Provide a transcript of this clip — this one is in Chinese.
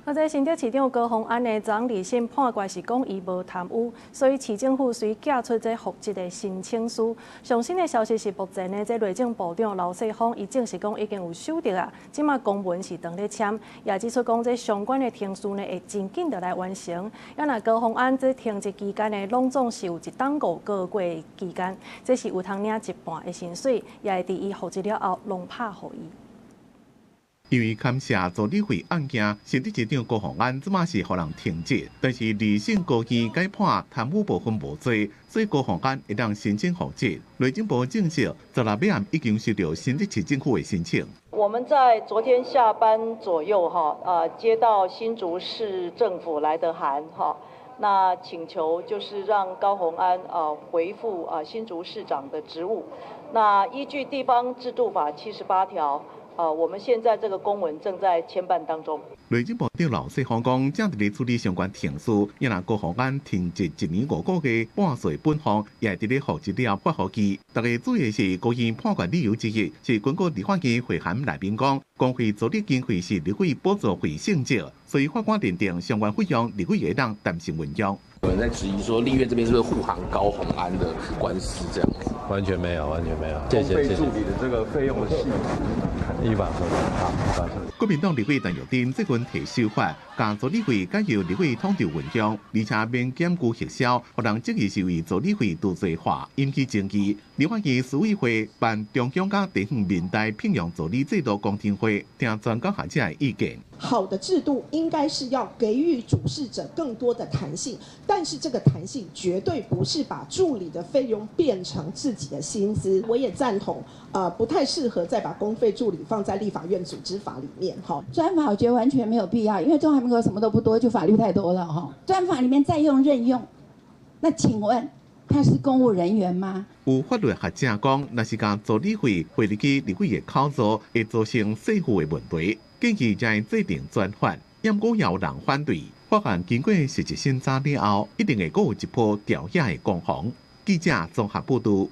啊，这新竹市长高虹安的昨日审判决是讲伊无贪污，所以市政府遂寄出这复职的申请书。上新的消息是，目前呢，这内政部长刘世芳已证实讲已经有收到啊，即马公文是等咧签，也指出讲这相关的程序呢会真紧的来完成。要那高虹安这停职期间呢，拢总是有1.5个月期间，这是有通领一半的薪水，也会伫伊复职了后拢拍互伊。 因为感谢助理费案件，新竹市长高虹安即马是互人停职，但是二审高院改判贪污部分无罪，所以高虹安会当申请复职。内政部证实，16尾暗已经收到新竹市政府的申请。我们在昨天下班左右接到新竹市政府来的函那请求就是让高虹安回复新竹市长的职务。那依据地方制度法78条。 我们现在这个公文正在签办当中。内政部长刘世芳讲，正伫咧处理相关程序，因那高虹安停职1年5个月，半岁本行，也伫咧复职了发予期。大家注意的是，高院判决理由之一是根据立法院会函内面讲，公费助理经费是立委补助费性质，所以法官认定相关费用立委会当担心运用。 有人在质疑说，立院这边是不是护航高虹安的官司这样子？完全没有，完全没有。谢谢。助理的这个费用的细依法处理，好，依法处理。国民党立委陈玉珍这份提修法，将助理费改由立委统筹运用，而且免检举核销，让人质疑是为助理费度罪化，引起争议。立法院司委会办中央甲地方民代聘用助理制度公听会，听专家学者的意见。 好的制度应该是要给予主事者更多的弹性，但是这个弹性绝对不是把助理的费用变成自己的薪资。我也赞同，不太适合再把公费助理放在立法院组织法里面。专法我觉得完全没有必要，因为中华民国什么都不多，就法律太多了哈。专法里面再用任用，那请问他是公务人员吗？ 有法律学者讲，若是将助理费汇入去立委的口座，会造成税负的问题。 建议将制定专法，也果有人反对，法案经过实质审查了后，一定会有一波调解的攻防。记者综合报道。